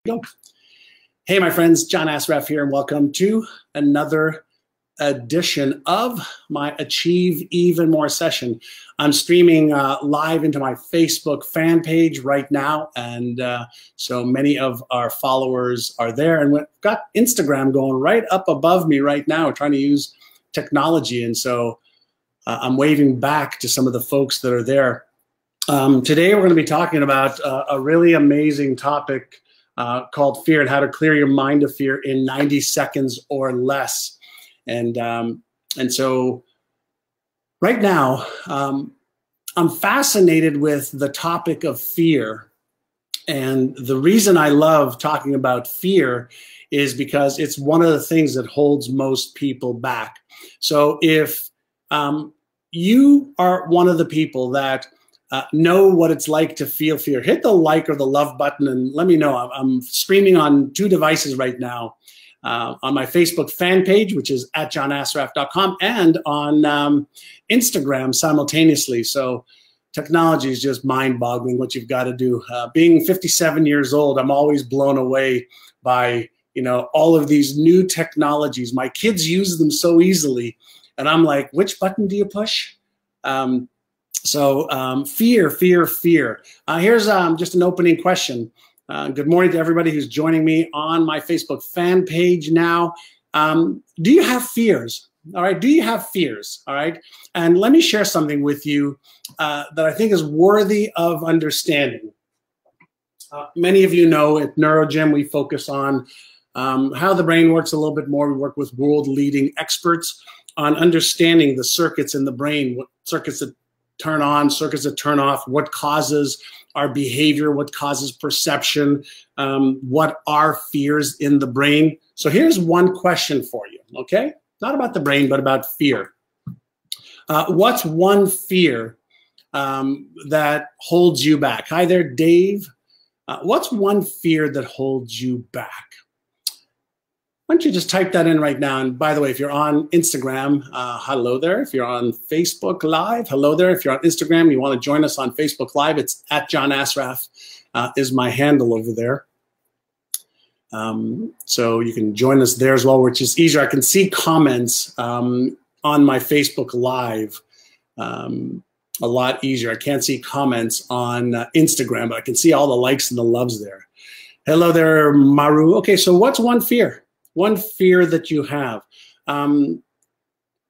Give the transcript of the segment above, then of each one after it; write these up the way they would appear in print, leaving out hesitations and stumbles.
Go. Hey, my friends, John Assaraf here, and welcome to another edition of my Achieve Even More session. I'm streaming live into my Facebook fan page right now, and so many of our followers are there. And we've got Instagram going right up above me right now, trying to use technology. And so I'm waving back to some of the folks that are there. Today, we're going to be talking about a really amazing topic called fear and how to clear your mind of fear in 90 seconds or less. And so right now, I'm fascinated with the topic of fear. And the reason I love talking about fear is because it's one of the things that holds most people back. So if you are one of the people that know what it's like to feel fear, hit the like or the love button and let me know. I'm streaming on 2 devices right now, on my Facebook fan page, which is at johnassaraf.com, and on Instagram simultaneously. So technology is just mind-boggling what you've got to do. Being 57 years old, I'm always blown away by all of these new technologies. My kids use them so easily, and I'm like, which button do you push? So fear. Here's just an opening question. Good morning to everybody who's joining me on my Facebook fan page now. Do you have fears? All right. Do you have fears? All right. And let me share something with you that I think is worthy of understanding. Many of you know at NeuroGym, we focus on how the brain works a little bit more. We work with world-leading experts on understanding the circuits in the brain, what circuits that turn on, circuits that turn off, what causes our behavior, what causes perception, what are fears in the brain. So here's one question for you, okay? Not about the brain, but about fear. What's one fear that holds you back? Hi there, Dave. What's one fear that holds you back? Why don't you just type that in right now? And by the way, if you're on Instagram, hello there. If you're on Facebook Live, hello there. If you're on Instagram, you want to join us on Facebook Live, it's at John Assaraf is my handle over there. So you can join us there as well, which is easier. I can see comments on my Facebook Live a lot easier. I can't see comments on Instagram, but I can see all the likes and the loves there. Hello there, Maru. Okay, so what's one fear? One fear that you have.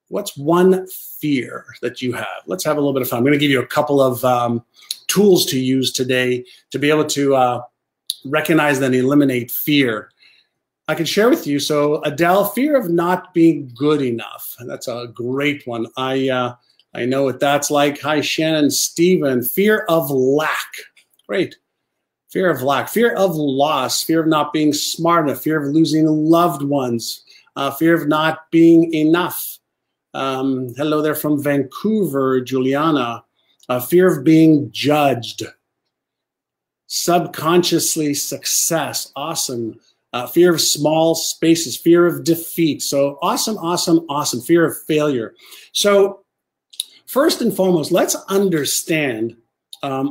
What's one fear that you have? Let's have a little bit of fun. I'm going to give you a couple of tools to use today to be able to recognize and eliminate fear. I can share with you. So Adele, fear of not being good enough. That's a great one. I know what that's like. Hi, Shannon, Stephen. Fear of lack. Great. Fear of lack, fear of loss, fear of not being smart enough, fear of losing loved ones, fear of not being enough. Hello there from Vancouver, Juliana. Fear of being judged. Subconsciously success, awesome. Fear of small spaces, fear of defeat. So awesome. Fear of failure. So first and foremost, let's understand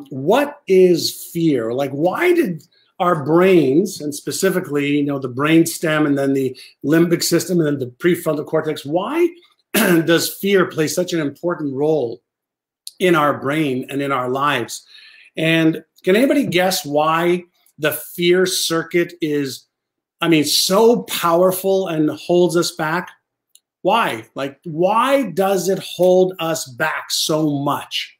what is fear? Like, why did our brains, and specifically, the brain stem and then the limbic system and then the prefrontal cortex, why does fear play such an important role in our brain and in our lives? And can anybody guess why the fear circuit is, so powerful and holds us back? Why? Like, why does it hold us back so much?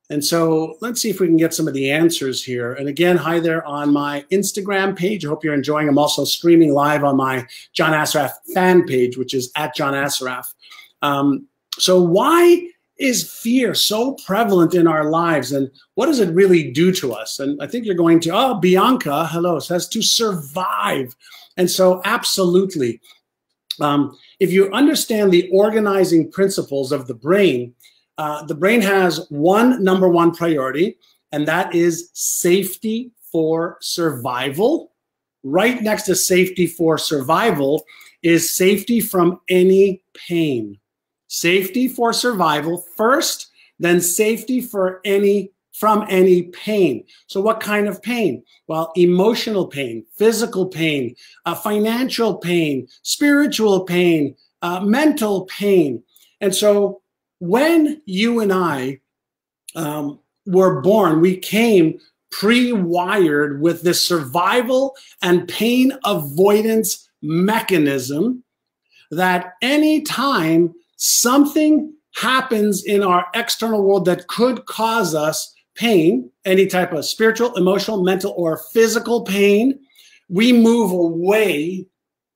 And so let's see if we can get some of the answers here. And again, hi there on my Instagram page. I hope you're enjoying. I'm also streaming live on my John Assaraf fan page, which is at John Assaraf. So why is fear so prevalent in our lives? And what does it really do to us? And I think you're going to, oh, Bianca, hello, says to survive. And so absolutely. If you understand the organizing principles of the brain has number one priority, and that is safety for survival. Right next to safety for survival is safety from any pain. Safety for survival first, then safety for any from any pain. So what kind of pain? Well, emotional pain, physical pain, financial pain, spiritual pain, mental pain. And so when you and I were born, we came pre-wired with this survival and pain avoidance mechanism that anytime something happens in our external world that could cause us pain, any type of spiritual, emotional, mental, or physical pain, we move away,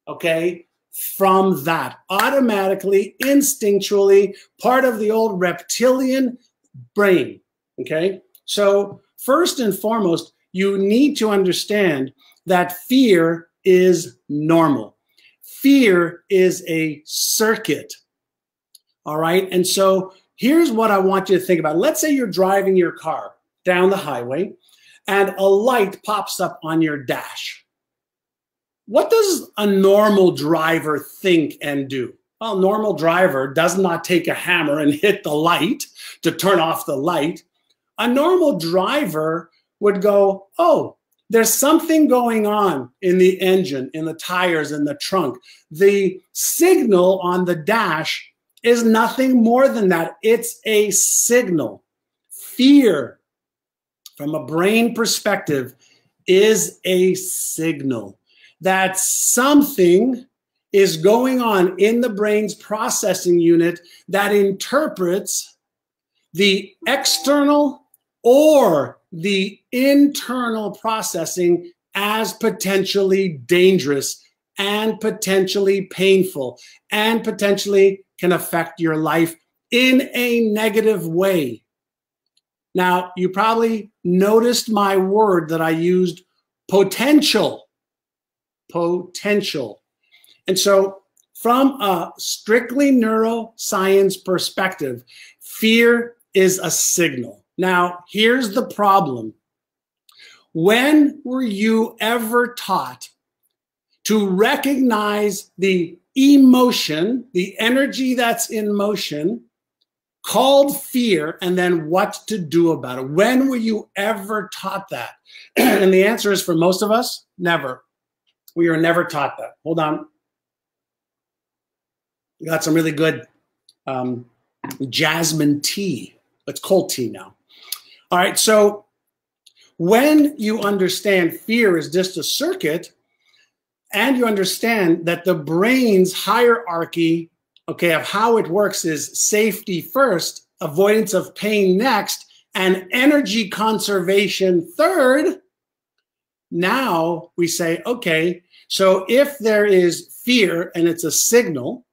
okay, from that automatically, instinctually, part of the old reptilian brain, okay? So first and foremost, you need to understand that fear is normal. Fear is a circuit, all right? And so here's what I want you to think about. Let's say you're driving your car down the highway and a light pops up on your dash. What does a normal driver think and do? Well, a normal driver does not take a hammer and hit the light to turn off the light. A normal driver would go, oh, there's something going on in the engine, in the tires, in the trunk. The signal on the dash is nothing more than that. It's a signal. Fear, from a brain perspective, is a signal that something is going on in the brain's processing unit that interprets the external or the internal processing as potentially dangerous and potentially painful and potentially can affect your life in a negative way. Now, you probably noticed my word that I used, potential. Potential. And so from a strictly neuroscience perspective, fear is a signal. Now, here's the problem. When were you ever taught to recognize the emotion, the energy that's in motion, called fear, and then what to do about it? When were you ever taught that? And the answer is, for most of us, never. We are never taught that. Hold on. We got some really good jasmine tea. It's cold tea now. All right, so when you understand fear is just a circuit, and you understand that the brain's hierarchy, okay, of how it works is safety first, avoidance of pain next, and energy conservation third, now we say, okay, so if there is fear and it's a signal,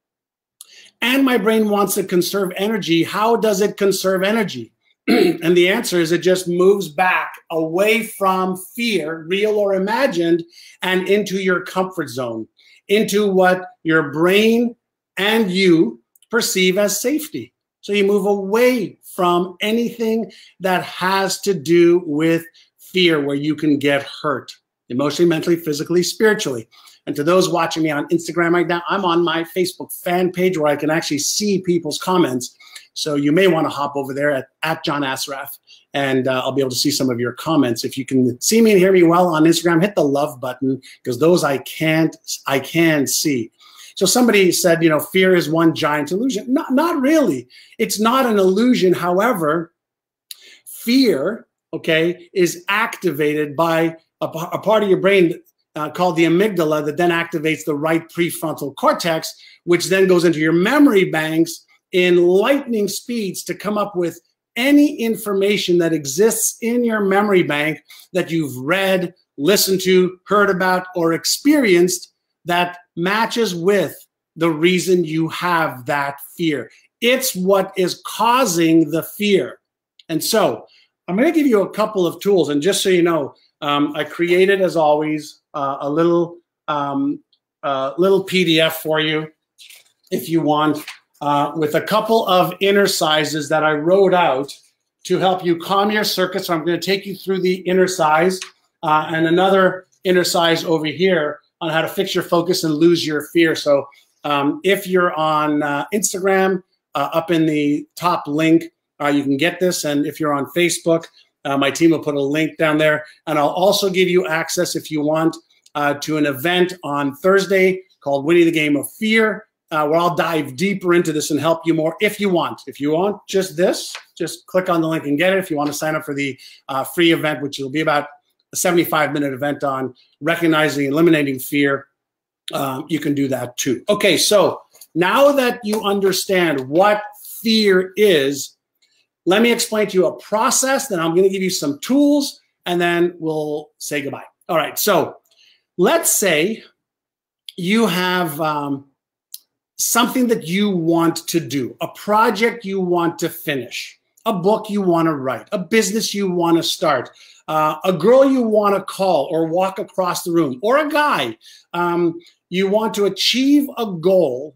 and my brain wants to conserve energy, how does it conserve energy? And the answer is it just moves back away from fear, real or imagined, and into your comfort zone, into what your brain and you perceive as safety. So you move away from anything that has to do with fear, where you can get hurt emotionally, mentally, physically, spiritually. And to those watching me on Instagram right now, I'm on my Facebook fan page where I can actually see people's comments. So you may want to hop over there at John Assaraf, and I'll be able to see some of your comments. If you can see me and hear me well on Instagram, hit the love button, because those I can see. So somebody said, you know, fear is one giant illusion. Not really. It's not an illusion. However, fear, okay, is activated by a part of your brain called the amygdala that then activates the right prefrontal cortex, which then goes into your memory banks in lightning speeds to come up with any information that exists in your memory bank that you've read, listened to, heard about, or experienced that matches with the reason you have that fear. It's what is causing the fear. And so I'm going to give you a couple of tools. And just so you know, I created, as always, a little PDF for you, if you want, with a couple of inner sizes that I wrote out to help you calm your circuit. So I'm going to take you through the inner size and another inner size over here on how to fix your focus and lose your fear. So if you're on Instagram, up in the top link, you can get this. And if you're on Facebook, My team will put a link down there. And I'll also give you access, if you want, to an event on Thursday called Winning the Game of Fear, where I'll dive deeper into this and help you more if you want. If you want just this, just click on the link and get it. If you want to sign up for the free event, which will be about a 75-minute event on recognizing and eliminating fear, you can do that too. Okay, so now that you understand what fear is, let me explain to you a process, then I'm going to give you some tools, and then we'll say goodbye. All right, so let's say you have something that you want to do, a project you want to finish, a book you want to write, a business you want to start, a girl you want to call or walk across the room, or a guy. You want to achieve a goal,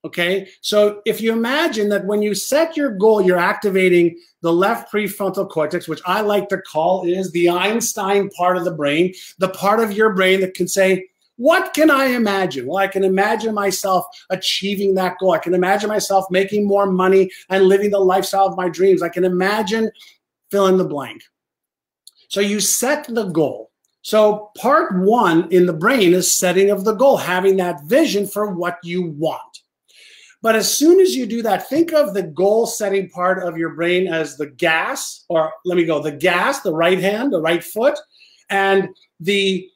okay? So if you imagine that when you set your goal, you're activating the left prefrontal cortex, which I like to call is the Einstein part of the brain, the part of your brain that can say, what can I imagine? Well, I can imagine myself achieving that goal. I can imagine myself making more money and living the lifestyle of my dreams. I can imagine fill in the blank. So you set the goal. So part one in the brain is setting of the goal, having that vision for what you want. But as soon as you do that, think of the goal setting part of your brain as the gas, or let me go, the gas, the right hand, the right foot, and the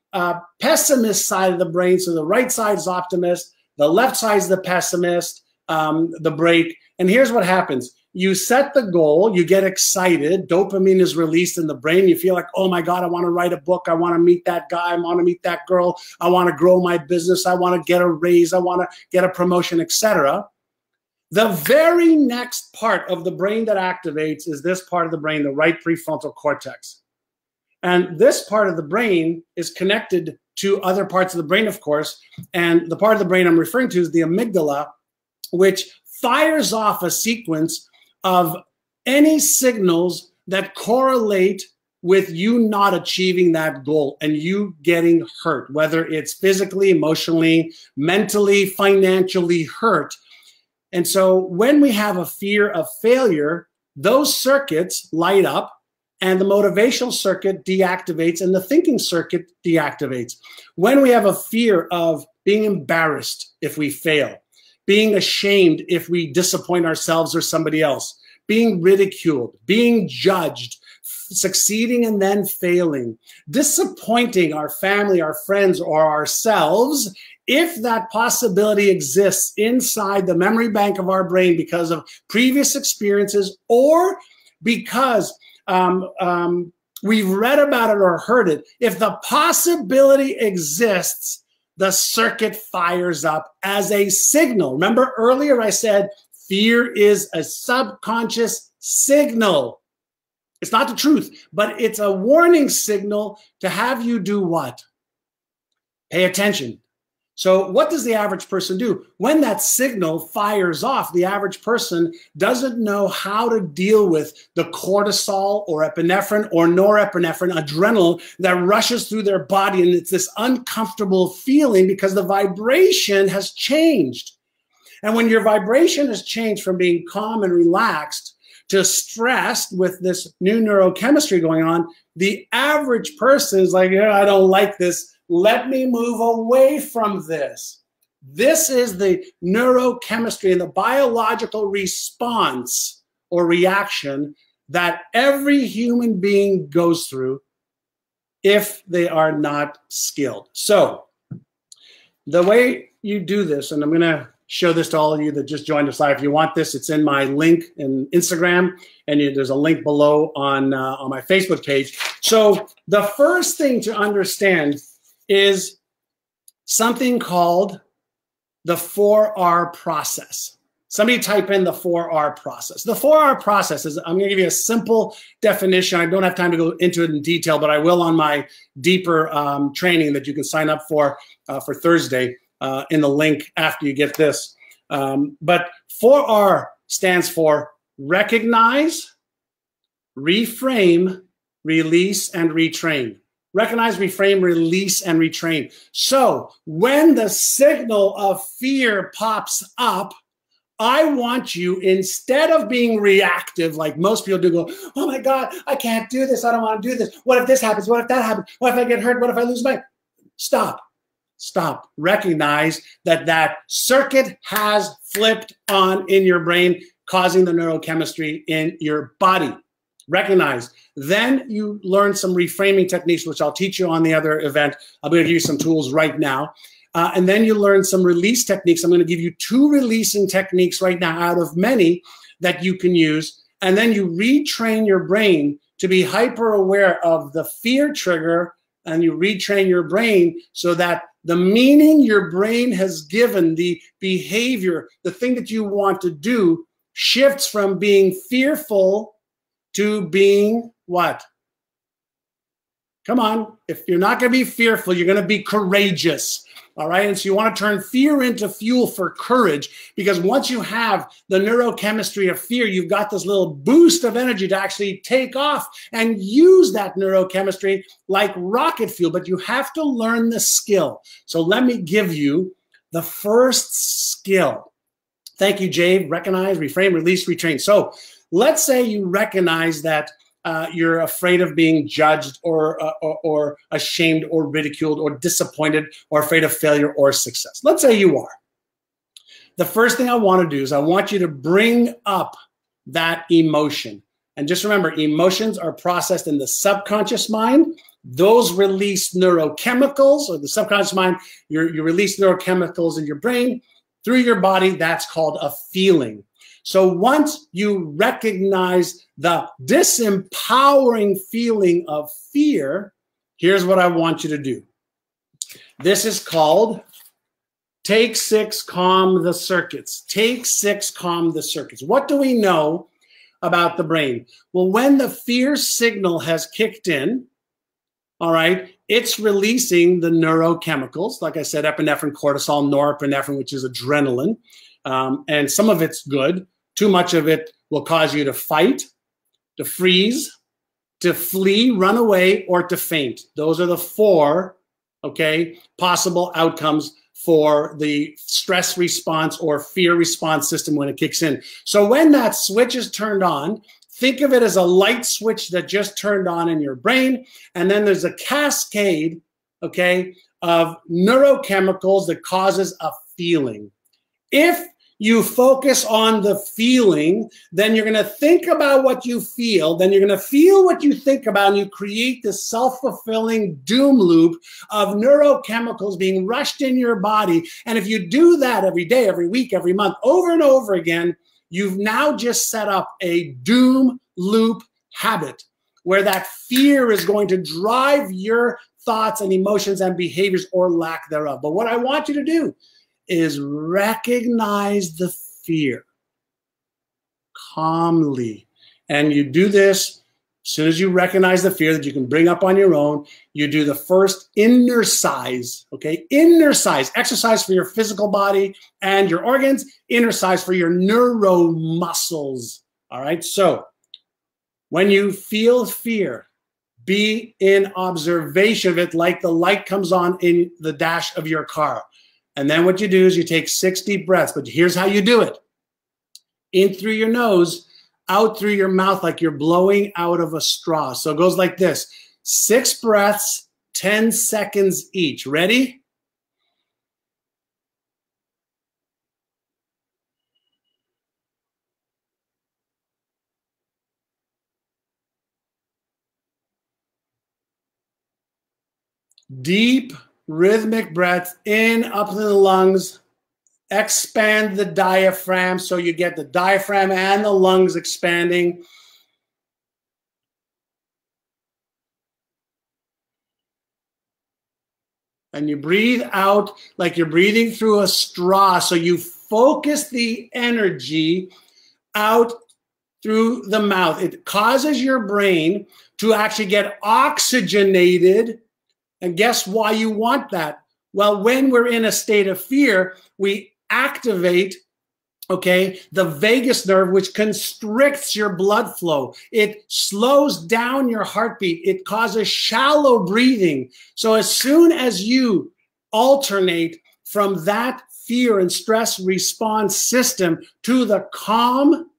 pessimist side of the brain. So the right side is optimist, the left side is the pessimist, the brake. And here's what happens. You set the goal, you get excited, dopamine is released in the brain. You feel like, oh my God, I want to write a book. I want to meet that guy. I want to meet that girl. I want to grow my business. I want to get a raise. I want to get a promotion, etc. The very next part of the brain that activates is this part of the brain, the right prefrontal cortex. And this part of the brain is connected to other parts of the brain, of course. And the part of the brain I'm referring to is the amygdala, which fires off a sequence of any signals that correlate with you not achieving that goal and you getting hurt, whether it's physically, emotionally, mentally, financially hurt. And so when we have a fear of failure, those circuits light up and the motivational circuit deactivates and the thinking circuit deactivates. When we have a fear of being embarrassed if we fail, being ashamed if we disappoint ourselves or somebody else, being ridiculed, being judged, succeeding and then failing, disappointing our family, our friends, or ourselves, if that possibility exists inside the memory bank of our brain because of previous experiences or because we've read about it or heard it, if the possibility exists, the circuit fires up as a signal. Remember earlier I said fear is a subconscious signal. It's not the truth, but it's a warning signal to have you do what? Pay attention. So what does the average person do? When that signal fires off, the average person doesn't know how to deal with the cortisol or epinephrine or norepinephrine, adrenaline that rushes through their body. And it's this uncomfortable feeling because the vibration has changed. And when your vibration has changed from being calm and relaxed to stressed with this new neurochemistry going on, the average person is like, yeah, I don't like this. Let me move away from this. This is the neurochemistry and the biological response or reaction that every human being goes through if they are not skilled. So the way you do this, and I'm going to show this to all of you that just joined us live. If you want this, it's in my link in Instagram, and there's a link below on my Facebook page. So the first thing to understand is something called the 4R process. Somebody type in the 4R process. The 4R process is, I'm going to give you a simple definition. I don't have time to go into it in detail, but I will on my deeper training that you can sign up for Thursday in the link after you get this. But 4R stands for recognize, reframe, release, and retrain. Recognize, reframe, release, and retrain. So when the signal of fear pops up, I want you, instead of being reactive like most people do, go, oh my God, I can't do this. I don't want to do this. What if this happens? What if that happens? What if I get hurt? What if I lose my... Stop. Stop. Recognize that that circuit has flipped on in your brain, causing the neurochemistry in your body. Recognize. Then you learn some reframing techniques, which I'll teach you on the other event. I'm going to give you some tools right now. And then you learn some release techniques. I'm going to give you 2 releasing techniques right now out of many that you can use. And then you retrain your brain to be hyper aware of the fear trigger, and you retrain your brain so that the meaning your brain has given, the behavior, the thing that you want to do, shifts from being fearful to being what? Come on. If you're not going to be fearful, you're going to be courageous. All right. And so you want to turn fear into fuel for courage, because once you have the neurochemistry of fear, you've got this little boost of energy to actually take off and use that neurochemistry like rocket fuel. But you have to learn the skill. So let me give you the first skill. Thank you, Jay. Recognize, reframe, release, retrain. So let's say you recognize that you're afraid of being judged or ashamed or ridiculed or disappointed or afraid of failure or success. Let's say you are. The first thing I want to do is I want you to bring up that emotion. And just remember, emotions are processed in the subconscious mind. Those release neurochemicals, or the subconscious mind, you release neurochemicals in your brain through your body. That's called a feeling. So once you recognize the disempowering feeling of fear, here's what I want you to do. This is called Take 6, Calm the Circuits. Take 6, Calm the Circuits. What do we know about the brain? Well, when the fear signal has kicked in, all right, it's releasing the neurochemicals, like I said, epinephrine, cortisol, norepinephrine, which is adrenaline, and some of it's good. Too much of it will cause you to fight, to freeze, to flee, run away, or to faint. Those are the 4, okay, possible outcomes for the stress response or fear response system when it kicks in. So when that switch is turned on, think of it as a light switch that just turned on in your brain, and then there's a cascade, okay, of neurochemicals that causes a feeling. If you focus on the feeling, then you're going to think about what you feel, then you're going to feel what you think about, and you create this self-fulfilling doom loop of neurochemicals being rushed in your body. And if you do that every day, every week, every month, over and over again, you've now just set up a doom loop habit where that fear is going to drive your thoughts and emotions and behaviors or lack thereof. But what I want you to do is recognize the fear calmly. And you do this as soon as you recognize the fear that you can bring up on your own. You do the first inner size, okay? Inner size, exercise for your physical body and your organs, inner size for your neuromuscles, all right? So when you feel fear, be in observation of it like the light comes on in the dash of your car. And then what you do is you take 6 deep breaths, but here's how you do it. In through your nose, out through your mouth like you're blowing out of a straw. So it goes like this. 6 breaths, 10 seconds each. Ready? Deep, rhythmic breath in, up in the lungs. Expand the diaphragm so you get the diaphragm and the lungs expanding. And you breathe out like you're breathing through a straw. So you focus the energy out through the mouth. It causes your brain to actually get oxygenated. And guess why you want that? Well, when we're in a state of fear, we activate, okay, the vagus nerve, which constricts your blood flow. It slows down your heartbeat. It causes shallow breathing. So as soon as you alternate from that fear and stress response system to the calm,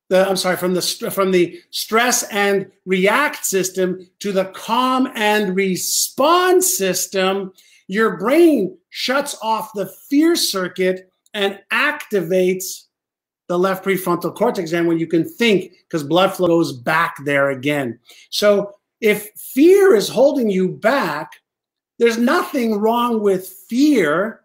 from the stress and react system to the calm and respond system, your brain shuts off the fear circuit and activates the left prefrontal cortex, and when you can think, because blood flow goes back there again. So if fear is holding you back, there's nothing wrong with fear,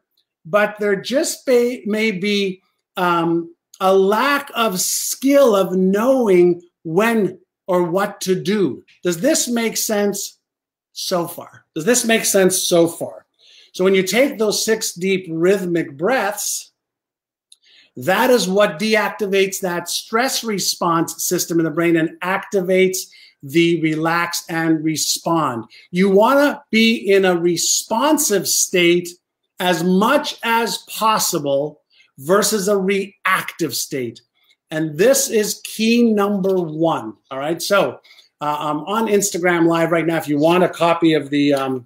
but there just may be a lack of skill of knowing when or what to do. Does this make sense so far? Does this make sense so far? So when you take those 6 deep rhythmic breaths, that is what deactivates that stress response system in the brain and activates the relax and respond. You want to be in a responsive state as much as possible versus a reactive state. And this is key number 1. All right. So I'm on Instagram Live right now. If you want a copy of the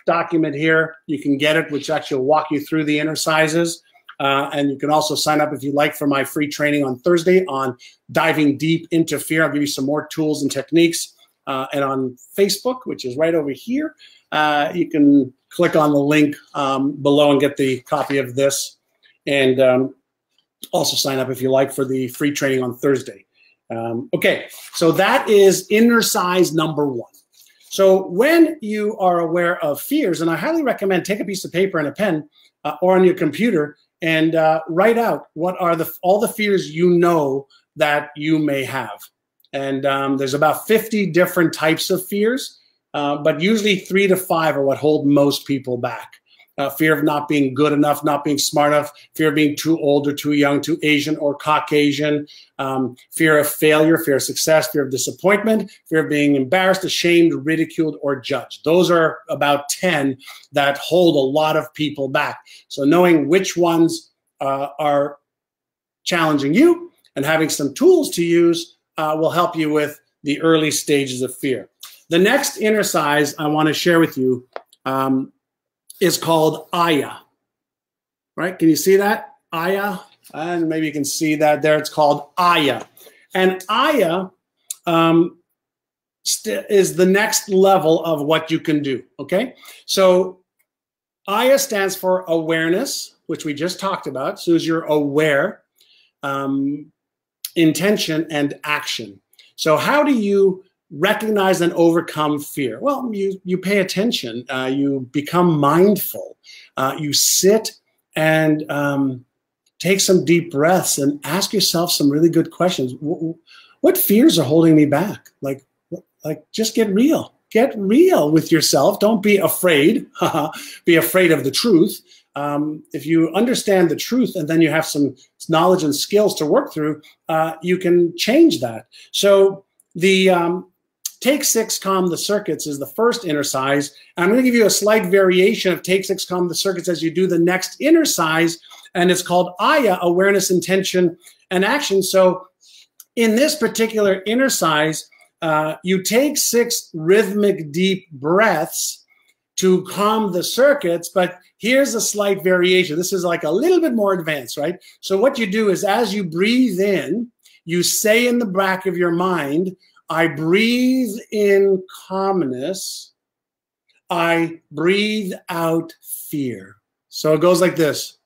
document here, you can get it, which actually will walk you through the innercises. And you can also sign up if you'd like for my free training on Thursday on diving deep into fear. I'll give you some more tools and techniques. And on Facebook, which is right over here, you can click on the link below and get the copy of this. And also sign up if you like for the free training on Thursday. Okay, so that is innercise number 1. So when you are aware of fears, and I highly recommend take a piece of paper and a pen or on your computer and write out what are all the fears you know that you may have. And there's about 50 different types of fears, but usually 3 to 5 are what hold most people back. Fear of not being good enough, not being smart enough, fear of being too old or too young, too Asian or Caucasian, fear of failure, fear of success, fear of disappointment, fear of being embarrassed, ashamed, ridiculed, or judged. Those are about 10 that hold a lot of people back. So knowing which ones are challenging you and having some tools to use will help you with the early stages of fear. The next innercise I want to share with you is called Aya, right? Can you see that? Aya, and maybe you can see that there. It's called Aya. And Aya is the next level of what you can do, okay? So Aya stands for awareness, which we just talked about. So as you're aware, intention, and action. So how do you recognize and overcome fear? Well, you pay attention, you become mindful, you sit and take some deep breaths and ask yourself some really good questions. What fears are holding me back? Like just get real. Get real with yourself. Don't be afraid. Be afraid of the truth. If you understand the truth and then you have some knowledge and skills to work through, you can change that. So the Take 6, Calm the Circuits is the first innercise. I'm going to give you a slight variation of Take 6, Calm the Circuits as you do the next innercise, and it's called Aya, Awareness, Intention, and Action. So in this particular innercise, you take 6 rhythmic deep breaths to calm the circuits, but here's a slight variation. This is like a little bit more advanced, right? So what you do is as you breathe in, you say in the back of your mind, I breathe in calmness. I breathe out fear. So it goes like this.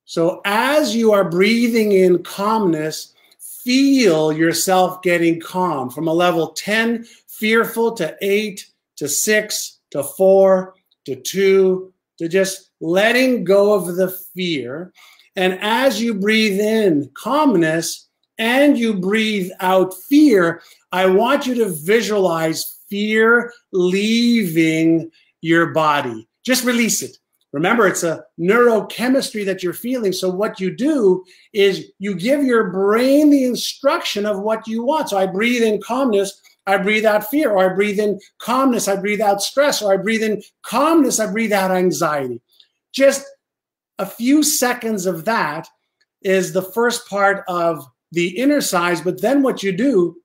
So as you are breathing in calmness, feel yourself getting calm from a level 10, fearful, to 8, to 6, to 4, to 2, to just letting go of the fear. And as you breathe in calmness and you breathe out fear, I want you to visualize fear leaving your body. Just release it. Remember, it's a neurochemistry that you're feeling. So what you do is you give your brain the instruction of what you want. So I breathe in calmness, I breathe out fear, or I breathe in calmness, I breathe out stress, or I breathe in calmness, I breathe out anxiety. Just a few seconds of that is the first part of the innercise. But then what you do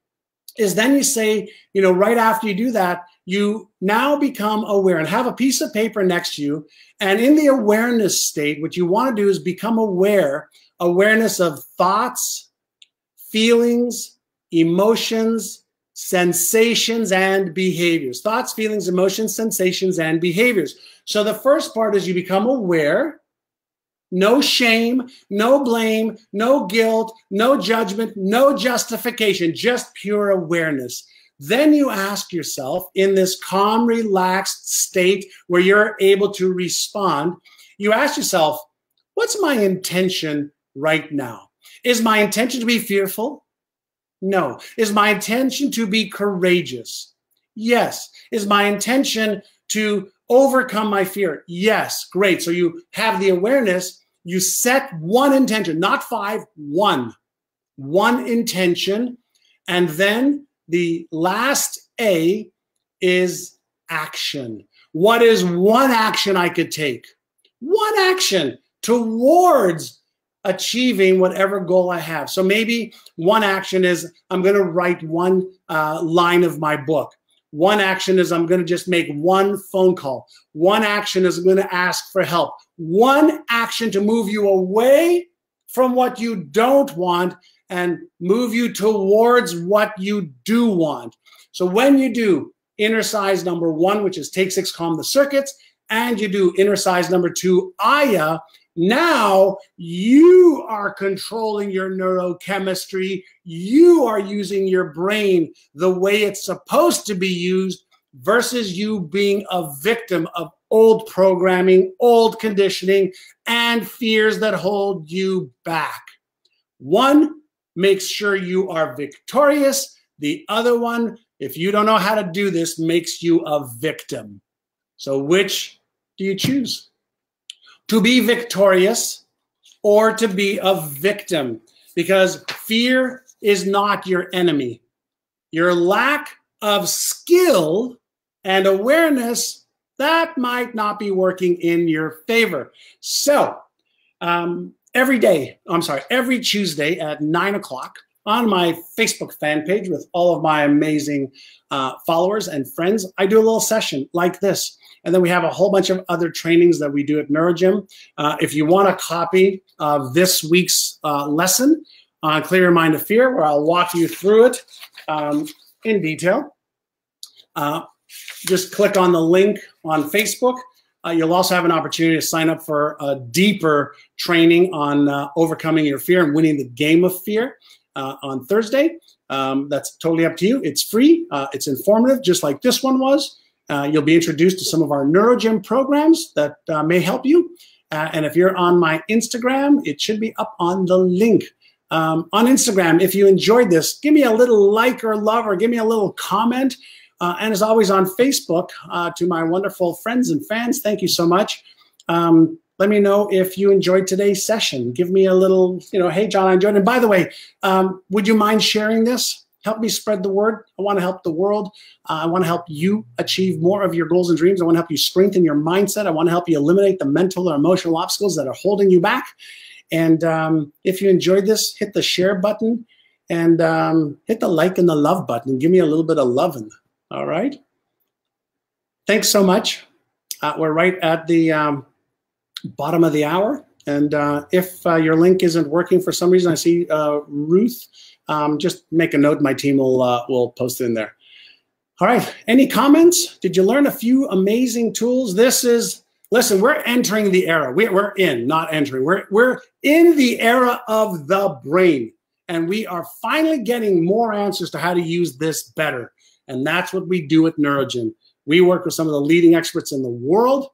is then you say, right after you do that, you now become aware and have a piece of paper next to you. And in the awareness state, what you want to do is become awareness of thoughts, feelings, emotions, sensations, and behaviors. Thoughts, feelings, emotions, sensations, and behaviors. So the first part is you become aware. No shame, no blame, no guilt, no judgment, no justification, just pure awareness. Then you ask yourself, in this calm, relaxed state where you're able to respond, you ask yourself, what's my intention right now? Is my intention to be fearful? No. Is my intention to be courageous? Yes. Is my intention to overcome my fear? Yes. Great. So you have the awareness. You set one intention, not 5, one intention. And then the last A is action. What is one action I could take? One action towards achieving whatever goal I have. So maybe one action is I'm going to write one line of my book. One action is I'm going to just make one phone call. One action is I'm going to ask for help. One action to move you away from what you don't want and move you towards what you do want. So when you do inner size number 1, which is take 6, calm the circuits, and you do inner size number 2, Aya, now you are controlling your neurochemistry. You are using your brain the way it's supposed to be used versus you being a victim of old programming, old conditioning, and fears that hold you back. One makes sure you are victorious. The other one, if you don't know how to do this, makes you a victim. So which do you choose? To be victorious or to be a victim? Because fear is not your enemy. Your lack of skill and awareness, that might not be working in your favor. So every Tuesday at 9 o'clock on my Facebook fan page with all of my amazing followers and friends, I do a little session like this. And then we have a whole bunch of other trainings that we do at NeuroGym. If you want a copy of this week's lesson on Clear Your Mind of Fear, where I'll walk you through it in detail, just click on the link on Facebook. You'll also have an opportunity to sign up for a deeper training on overcoming your fear and winning the game of fear on Thursday. That's totally up to you. It's free. It's informative, just like this one was. You'll be introduced to some of our NeuroGym programs that may help you. And if you're on my Instagram, it should be up on the link. On Instagram, if you enjoyed this, give me a little like or love, or give me a little comment. And as always on Facebook, to my wonderful friends and fans, thank you so much. Let me know if you enjoyed today's session. Give me a little, hey, John, I enjoyed it. And by the way, would you mind sharing this? Help me spread the word. I want to help the world. I want to help you achieve more of your goals and dreams. I want to help you strengthen your mindset. I want to help you eliminate the mental or emotional obstacles that are holding you back. And if you enjoyed this, hit the share button and hit the like and the love button and give me a little bit of loving. All right. Thanks so much. We're right at the bottom of the hour. And if your link isn't working for some reason, I see Ruth. Just make a note. My team will post it in there. All right. Any comments? Did you learn a few amazing tools? Listen, we're entering the era. We're in, not entering. We're in the era of the brain. And we are finally getting more answers to how to use this better. And that's what we do at NeuroGym. We work with some of the leading experts in the world,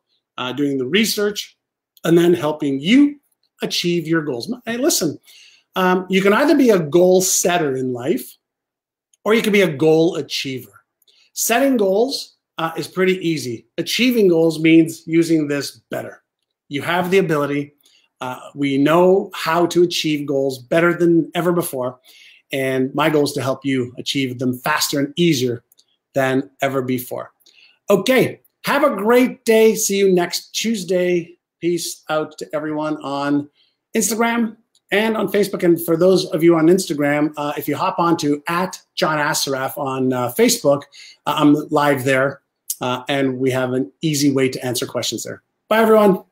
doing the research, and then helping you achieve your goals. Hey, listen, you can either be a goal setter in life, or you can be a goal achiever. Setting goals is pretty easy. Achieving goals means using this better. You have the ability. We know how to achieve goals better than ever before. And my goal is to help you achieve them faster and easier than ever before. Okay, have a great day. See you next Tuesday. Peace out to everyone on Instagram, and on Facebook. And for those of you on Instagram, if you hop on to @JohnAssaraf on Facebook, I'm live there, and we have an easy way to answer questions there. Bye, everyone.